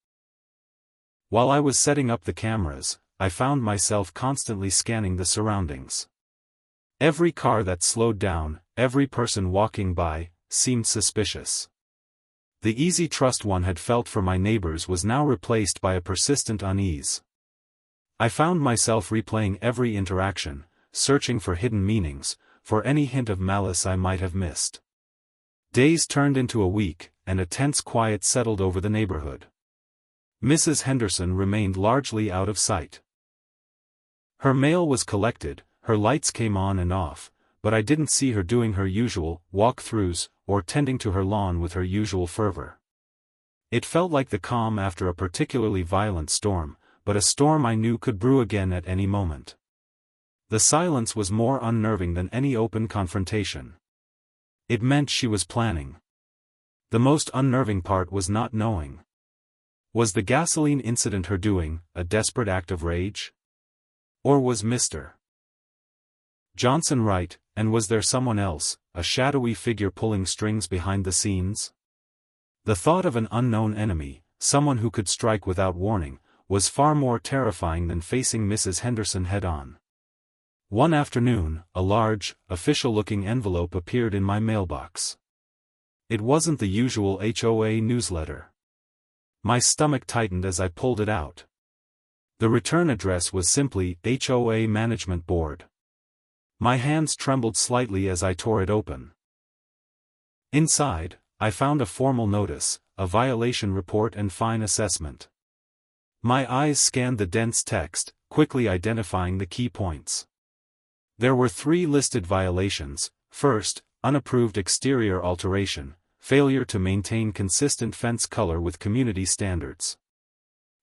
Speaker 1: While I was setting up the cameras, I found myself constantly scanning the surroundings. Every car that slowed down, every person walking by, seemed suspicious. The easy trust one had felt for my neighbors was now replaced by a persistent unease. I found myself replaying every interaction, searching for hidden meanings, for any hint of malice I might have missed. Days turned into a week, and a tense quiet settled over the neighborhood. Mrs. Henderson remained largely out of sight. Her mail was collected, her lights came on and off, but I didn't see her doing her usual walk-throughs, or tending to her lawn with her usual fervor. It felt like the calm after a particularly violent storm, but a storm I knew could brew again at any moment. The silence was more unnerving than any open confrontation. It meant she was planning. The most unnerving part was not knowing. Was the gasoline incident her doing, a desperate act of rage? Or was Mr. Johnson right, and was there someone else, a shadowy figure pulling strings behind the scenes? The thought of an unknown enemy, someone who could strike without warning, was far more terrifying than facing Mrs. Henderson head-on. One afternoon, a large, official-looking envelope appeared in my mailbox. It wasn't the usual HOA newsletter. My stomach tightened as I pulled it out. The return address was simply HOA Management Board. My hands trembled slightly as I tore it open. Inside, I found a formal notice, a violation report and fine assessment. My eyes scanned the dense text, quickly identifying the key points. There were 3 listed violations. First, unapproved exterior alteration, failure to maintain consistent fence color with community standards.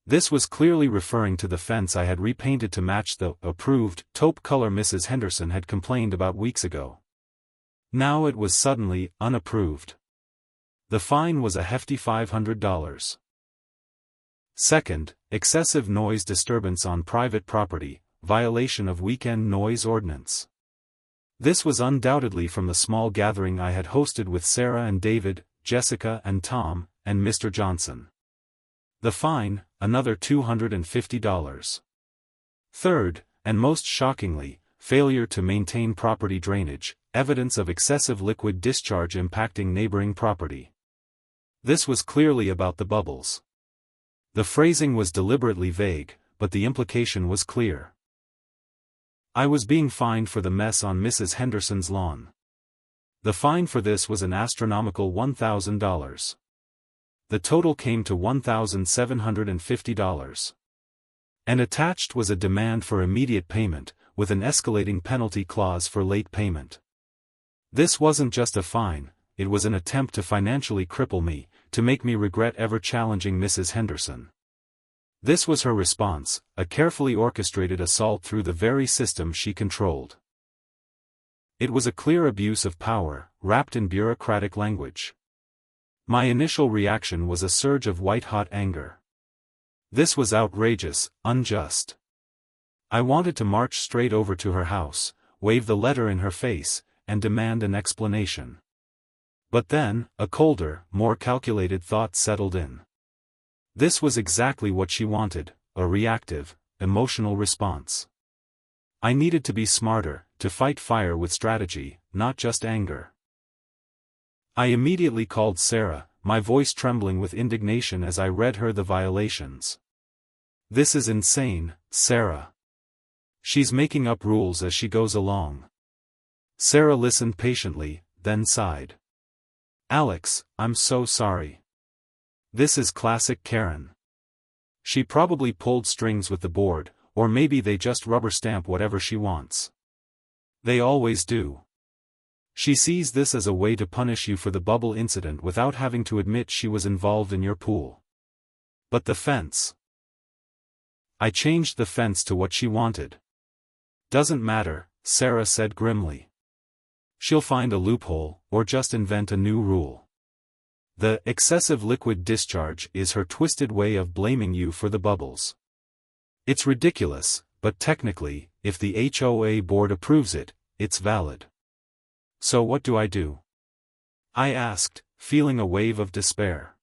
Speaker 1: This was clearly referring to the fence I had repainted to match the approved taupe color Mrs. Henderson had complained about weeks ago. Now it was suddenly unapproved. The fine was a hefty $500. Second, excessive noise disturbance on private property, violation of weekend noise ordinance. This was undoubtedly from the small gathering I had hosted with Sarah and David, Jessica and Tom, and Mr. Johnson. The fine, another $250. Third, and most shockingly, failure to maintain property drainage, evidence of excessive liquid discharge impacting neighboring property. This was clearly about the bubbles. The phrasing was deliberately vague, but the implication was clear. I was being fined for the mess on Mrs. Henderson's lawn. The fine for this was an astronomical $1,000. The total came to $1,750. And attached was a demand for immediate payment, with an escalating penalty clause for late payment. This wasn't just a fine, it was an attempt to financially cripple me, to make me regret ever challenging Mrs. Henderson. This was her response, a carefully orchestrated assault through the very system she controlled. It was a clear abuse of power, wrapped in bureaucratic language. My initial reaction was a surge of white-hot anger. This was outrageous, unjust. I wanted to march straight over to her house, wave the letter in her face, and demand an explanation. But then, a colder, more calculated thought settled in. This was exactly what she wanted, a reactive, emotional response. I needed to be smarter, to fight fire with strategy, not just anger. I immediately called Sarah, my voice trembling with indignation as I read her the violations. This is insane, Sarah. She's making up rules as she goes along. Sarah listened patiently, then sighed. Alex, I'm so sorry. This is classic Karen. She probably pulled strings with the board, or maybe they just rubber stamp whatever she wants. They always do. She sees this as a way to punish you for the bubble incident without having to admit she was involved in your pool. But the fence. I changed the fence to what she wanted. Doesn't matter, Sarah said grimly. She'll find a loophole, or just invent a new rule. The excessive liquid discharge is her twisted way of blaming you for the bubbles. It's ridiculous, but technically, if the HOA board approves it, it's valid. So what do? I asked, feeling a wave of despair.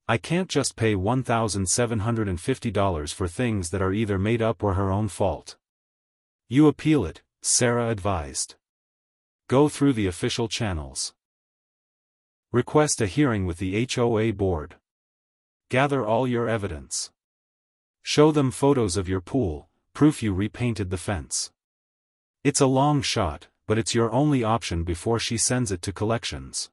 Speaker 1: I can't just pay $1,750 for things that are either made up or her own fault. You appeal it, Sarah advised. Go through the official channels. Request a hearing with the HOA board. Gather all your evidence. Show them photos of your pool, proof you repainted the fence. It's a long shot, but it's your only option before she sends it to collections.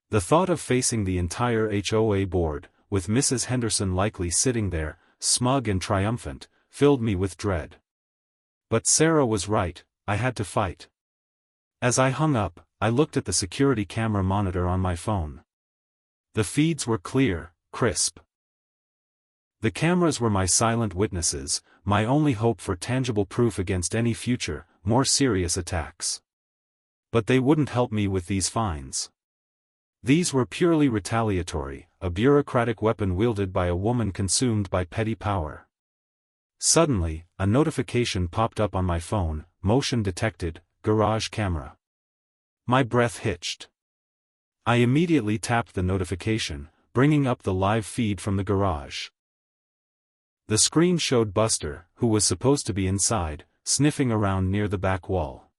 Speaker 1: The thought of facing the entire HOA board, with Mrs. Henderson likely sitting there, smug and triumphant, filled me with dread. But Sarah was right, I had to fight. As I hung up, I looked at the security camera monitor on my phone. The feeds were clear, crisp. The cameras were my silent witnesses, my only hope for tangible proof against any future, more serious attacks. But they wouldn't help me with these fines. These were purely retaliatory, a bureaucratic weapon wielded by a woman consumed by petty power. Suddenly, a notification popped up on my phone, motion detected, garage camera. My breath hitched. I immediately tapped the notification, bringing up the live feed from the garage. The screen showed Buster, who was supposed to be inside, sniffing around near the back wall.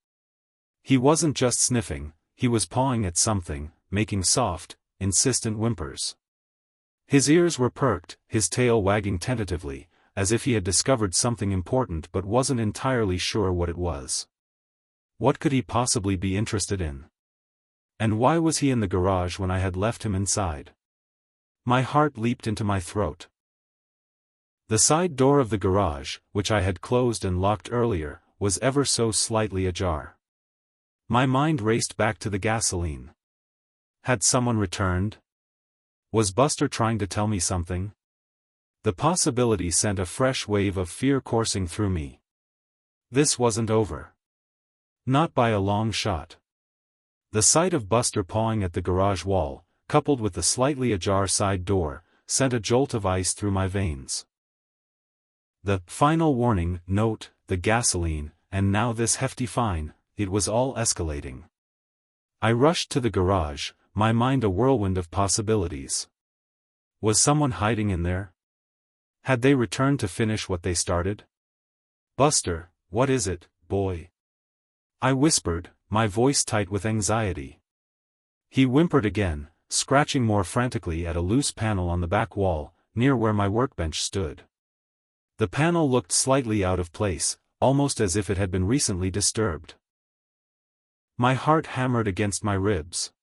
Speaker 1: He wasn't just sniffing, he was pawing at something, making soft, insistent whimpers. His ears were perked, his tail wagging tentatively, as if he had discovered something important but wasn't entirely sure what it was. What could he possibly be interested in? And why was he in the garage when I had left him inside? My heart leaped into my throat. The side door of the garage, which I had closed and locked earlier, was ever so slightly ajar. My mind raced back to the gasoline. Had someone returned? Was Buster trying to tell me something? The possibility sent a fresh wave of fear coursing through me. This wasn't over. Not by a long shot. The sight of Buster pawing at the garage wall, coupled with the slightly ajar side door, sent a jolt of ice through my veins. The final warning note, the gasoline, and now this hefty fine, it was all escalating. I rushed to the garage, my mind a whirlwind of possibilities. Was someone hiding in there? Had they returned to finish what they started? Buster, what is it, boy? I whispered, my voice tight with anxiety. He whimpered again, scratching more frantically at a loose panel on the back wall, near where my workbench stood. The panel looked slightly out of place, almost as if it had been recently disturbed. My heart hammered against my ribs.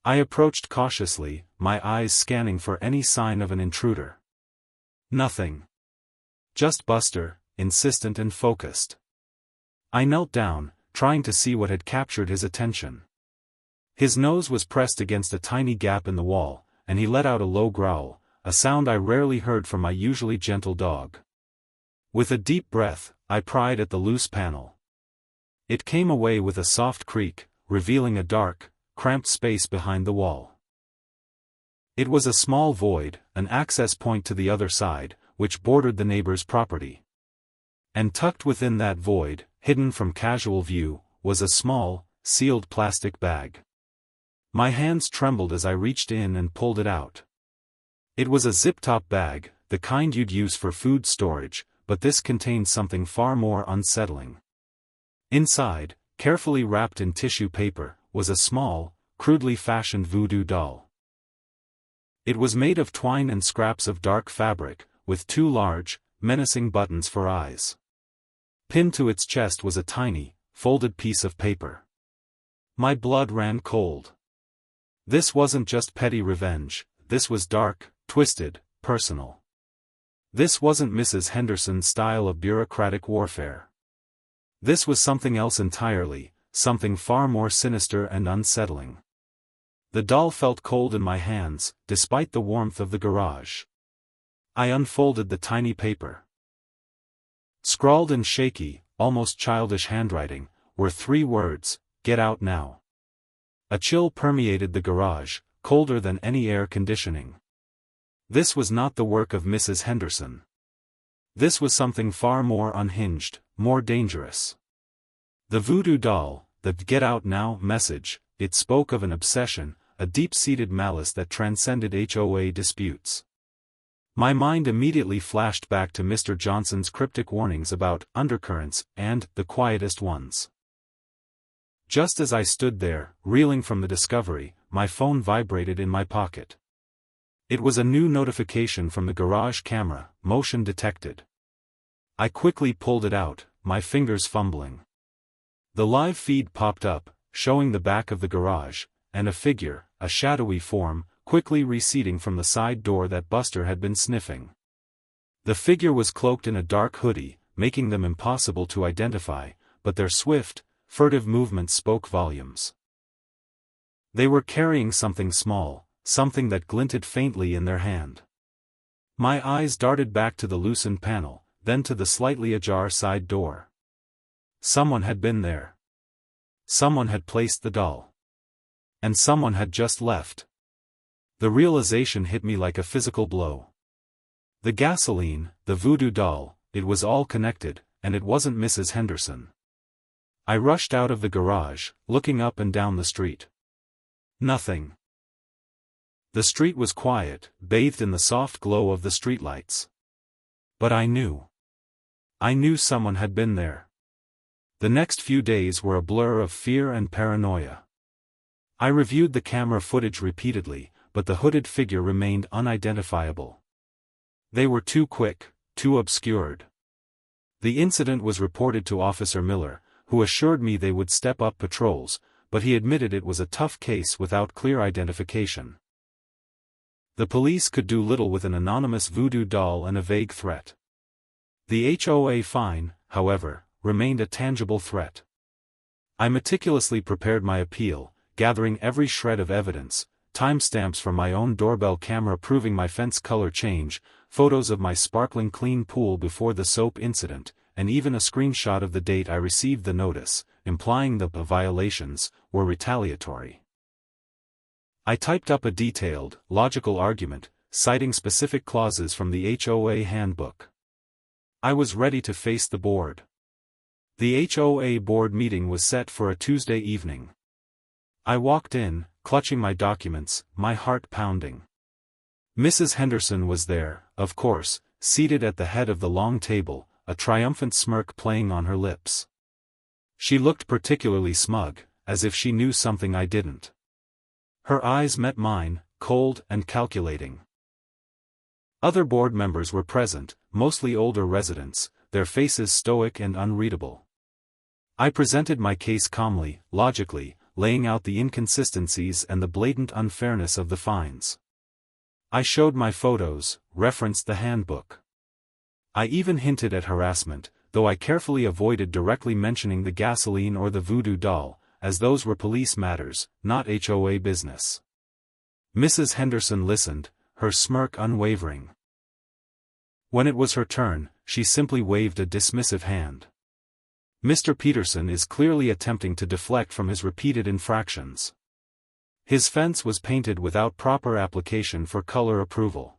Speaker 1: I approached cautiously, my eyes scanning for any sign of an intruder. Nothing. Just Buster, insistent and focused. I knelt down, trying to see what had captured his attention. His nose was pressed against a tiny gap in the wall, and he let out a low growl, a sound I rarely heard from my usually gentle dog. With a deep breath, I pried at the loose panel. It came away with a soft creak, revealing a dark, cramped space behind the wall. It was a small void, an access point to the other side, which bordered the neighbor's property. And tucked within that void, hidden from casual view, was a small, sealed plastic bag. My hands trembled as I reached in and pulled it out. It was a zip-top bag, the kind you'd use for food storage, but this contained something far more unsettling. Inside, carefully wrapped in tissue paper, was a small, crudely fashioned voodoo doll. It was made of twine and scraps of dark fabric, with two large, menacing buttons for eyes. Pinned to its chest was a tiny, folded piece of paper. My blood ran cold. This wasn't just petty revenge, this was dark, twisted, personal. This wasn't Mrs. Henderson's style of bureaucratic warfare. This was something else entirely, something far more sinister and unsettling. The doll felt cold in my hands, despite the warmth of the garage. I unfolded the tiny paper. Scrawled in shaky, almost childish handwriting, were 3 words, get out now." A chill permeated the garage, colder than any air conditioning. This was not the work of Mrs. Henderson. This was something far more unhinged, more dangerous. The voodoo doll, the "get out now" message, it spoke of an obsession, a deep-seated malice that transcended HOA disputes. My mind immediately flashed back to Mr. Johnson's cryptic warnings about undercurrents and the quietest ones. Just as I stood there, reeling from the discovery, my phone vibrated in my pocket. It was a new notification from the garage camera, motion detected. I quickly pulled it out, my fingers fumbling. The live feed popped up, showing the back of the garage, and a figure, a shadowy form, quickly receding from the side door that Buster had been sniffing. The figure was cloaked in a dark hoodie, making them impossible to identify, but their swift, furtive movements spoke volumes. They were carrying something small, something that glinted faintly in their hand. My eyes darted back to the loosened panel, then to the slightly ajar side door. Someone had been there. Someone had placed the doll. And someone had just left. The realization hit me like a physical blow. The gasoline, the voodoo doll, it was all connected, and it wasn't Mrs. Henderson. I rushed out of the garage, looking up and down the street. Nothing. The street was quiet, bathed in the soft glow of the streetlights. But I knew. I knew someone had been there. The next few days were a blur of fear and paranoia. I reviewed the camera footage repeatedly, but the hooded figure remained unidentifiable. They were too quick, too obscured. The incident was reported to Officer Miller, who assured me they would step up patrols, but he admitted it was a tough case without clear identification. The police could do little with an anonymous voodoo doll and a vague threat. The HOA fine, however, remained a tangible threat. I meticulously prepared my appeal, gathering every shred of evidence, timestamps from my own doorbell camera proving my fence color change, photos of my sparkling clean pool before the soap incident, and even a screenshot of the date I received the notice, implying the violations were retaliatory. I typed up a detailed, logical argument, citing specific clauses from the HOA handbook. I was ready to face the board. The HOA board meeting was set for a Tuesday evening. I walked in, clutching my documents, my heart pounding. Mrs. Henderson was there, of course, seated at the head of the long table, a triumphant smirk playing on her lips. She looked particularly smug, as if she knew something I didn't. Her eyes met mine, cold and calculating. Other board members were present, mostly older residents, their faces stoic and unreadable. I presented my case calmly, logically, laying out the inconsistencies and the blatant unfairness of the fines. I showed my photos, referenced the handbook. I even hinted at harassment, though I carefully avoided directly mentioning the gasoline or the voodoo doll, as those were police matters, not HOA business. Mrs. Henderson listened, her smirk unwavering. When it was her turn, she simply waved a dismissive hand. Mr. Peterson is clearly attempting to deflect from his repeated infractions. His fence was painted without proper application for color approval.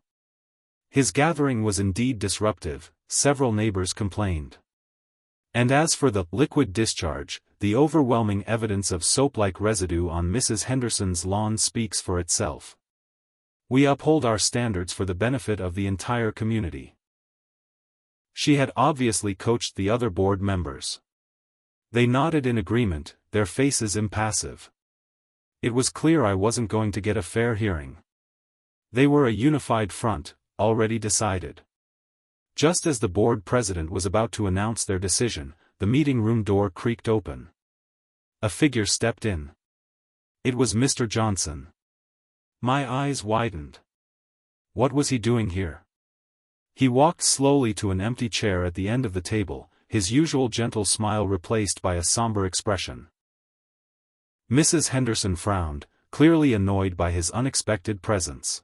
Speaker 1: His gathering was indeed disruptive, several neighbors complained. And as for the liquid discharge, the overwhelming evidence of soap-like residue on Mrs. Henderson's lawn speaks for itself. We uphold our standards for the benefit of the entire community. She had obviously coached the other board members. They nodded in agreement, their faces impassive. It was clear I wasn't going to get a fair hearing. They were a unified front, already decided. Just as the board president was about to announce their decision, the meeting room door creaked open. A figure stepped in. It was Mr. Johnson. My eyes widened. What was he doing here? He walked slowly to an empty chair at the end of the table, his usual gentle smile replaced by a somber expression. Mrs. Henderson frowned, clearly annoyed by his unexpected presence.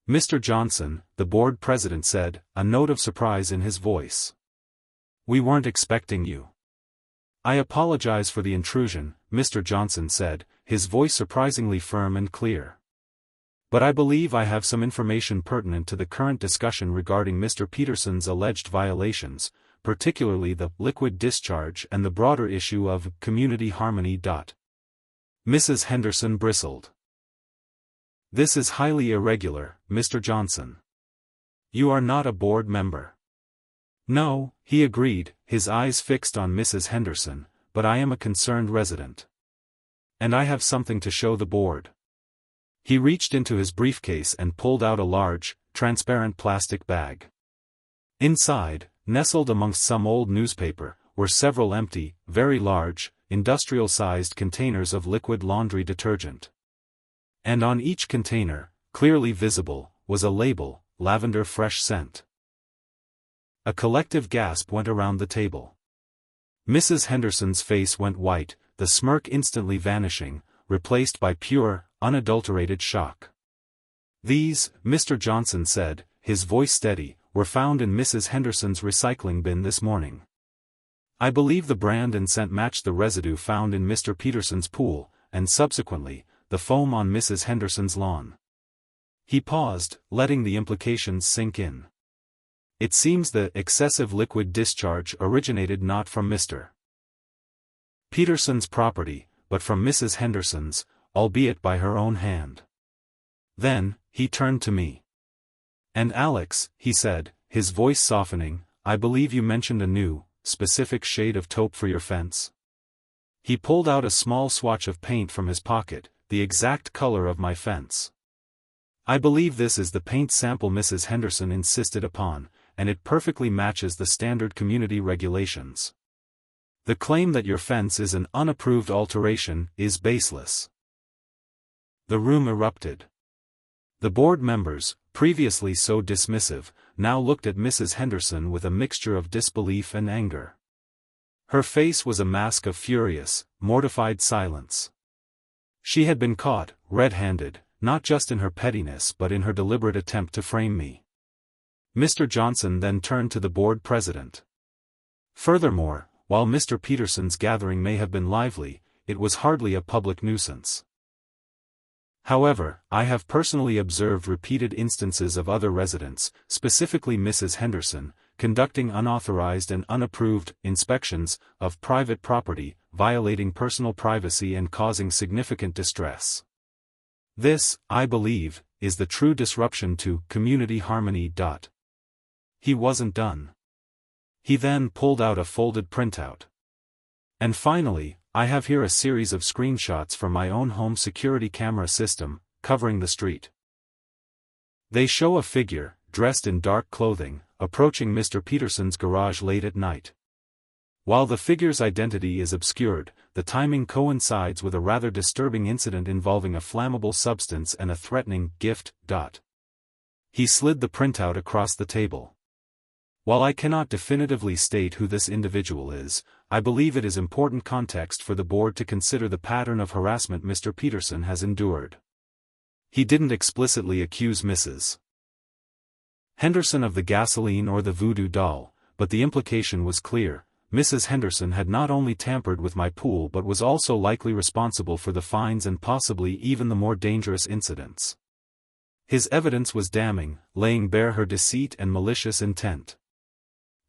Speaker 1: Mr. Johnson, the board president said, a note of surprise in his voice. We weren't expecting you. I apologize for the intrusion, Mr. Johnson said, his voice surprisingly firm and clear. "But I believe I have some information pertinent to the current discussion regarding Mr. Peterson's alleged violations, particularly the liquid discharge and the broader issue of community harmony." Mrs. Henderson bristled. "This is highly irregular, Mr. Johnson. You are not a board member." "No," he agreed, his eyes fixed on Mrs. Henderson, "but I am a concerned resident. And I have something to show the board." He reached into his briefcase and pulled out a large, transparent plastic bag. Inside, nestled amongst some old newspaper, were several empty, very large, industrial-sized containers of liquid laundry detergent. And on each container, clearly visible, was a label, "Lavender Fresh Scent." A collective gasp went around the table. Mrs. Henderson's face went white, the smirk instantly vanishing, replaced by pure, unadulterated shock. "These," Mr. Johnson said, his voice steady, "were found in Mrs. Henderson's recycling bin this morning. I believe the brand and scent matched the residue found in Mr. Peterson's pool, and subsequently, the foam on Mrs. Henderson's lawn." He paused, letting the implications sink in. "It seems the excessive liquid discharge originated not from Mr. Peterson's property, but from Mrs. Henderson's, albeit by her own hand." Then, he turned to me. "And Alex," he said, his voice softening, "I believe you mentioned a new, specific shade of taupe for your fence?" He pulled out a small swatch of paint from his pocket, "The exact color of my fence. I believe this is the paint sample Mrs. Henderson insisted upon, and it perfectly matches the standard community regulations. The claim that your fence is an unapproved alteration is baseless." The room erupted. The board members, previously so dismissive, now looked at Mrs. Henderson with a mixture of disbelief and anger. Her face was a mask of furious, mortified silence. She had been caught, red-handed, not just in her pettiness but in her deliberate attempt to frame me. Mr. Johnson then turned to the board president. "Furthermore, while Mr. Peterson's gathering may have been lively, it was hardly a public nuisance. However, I have personally observed repeated instances of other residents, specifically Mrs. Henderson, conducting unauthorized and unapproved inspections of private property, violating personal privacy and causing significant distress. This, I believe, is the true disruption to community harmony." He wasn't done. He then pulled out a folded printout. "And finally, I have here a series of screenshots from my own home security camera system, covering the street. They show a figure, dressed in dark clothing, approaching Mr. Peterson's garage late at night. While the figure's identity is obscured, the timing coincides with a rather disturbing incident involving a flammable substance and a threatening gift." He slid the printout across the table. "While I cannot definitively state who this individual is, I believe it is important context for the board to consider the pattern of harassment Mr. Peterson has endured." He didn't explicitly accuse Mrs. Henderson of the gasoline or the voodoo doll, but the implication was clear. Mrs. Henderson had not only tampered with my pool but was also likely responsible for the fines and possibly even the more dangerous incidents. His evidence was damning, laying bare her deceit and malicious intent.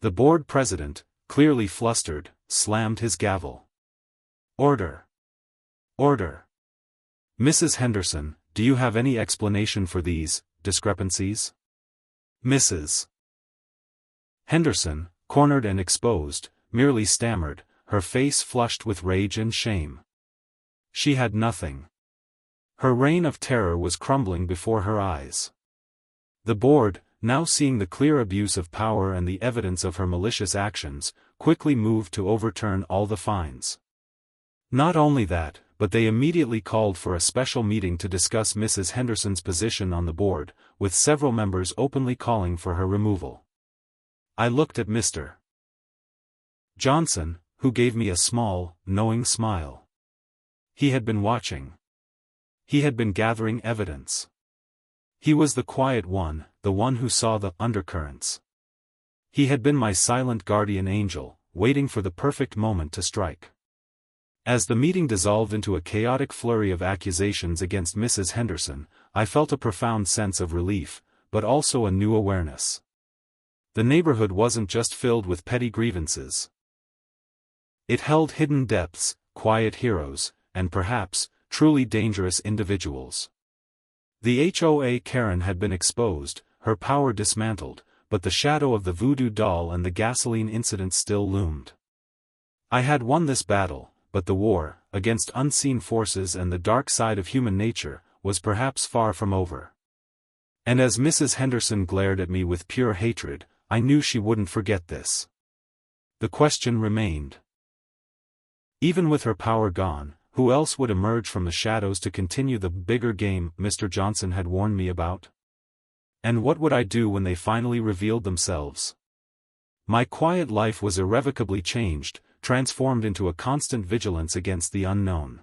Speaker 1: The board president, clearly flustered, slammed his gavel. "Order! Order! Mrs. Henderson, do you have any explanation for these discrepancies?" Mrs. Henderson, cornered and exposed, merely stammered, her face flushed with rage and shame. She had nothing. Her reign of terror was crumbling before her eyes. The board, now seeing the clear abuse of power and the evidence of her malicious actions, quickly moved to overturn all the fines. Not only that, but they immediately called for a special meeting to discuss Mrs. Henderson's position on the board, with several members openly calling for her removal. I looked at Mr. Johnson, who gave me a small, knowing smile. He had been watching. He had been gathering evidence. He was the quiet one, the one who saw the undercurrents. He had been my silent guardian angel, waiting for the perfect moment to strike. As the meeting dissolved into a chaotic flurry of accusations against Mrs. Henderson, I felt a profound sense of relief, but also a new awareness. The neighborhood wasn't just filled with petty grievances. It held hidden depths, quiet heroes, and perhaps, truly dangerous individuals. The HOA Karen had been exposed, her power dismantled, but the shadow of the voodoo doll and the gasoline incident still loomed. I had won this battle, but the war, against unseen forces and the dark side of human nature, was perhaps far from over. And as Mrs. Henderson glared at me with pure hatred, I knew she wouldn't forget this. The question remained. Even with her power gone, who else would emerge from the shadows to continue the bigger game Mr. Johnson had warned me about? And what would I do when they finally revealed themselves? My quiet life was irrevocably changed, transformed into a constant vigilance against the unknown.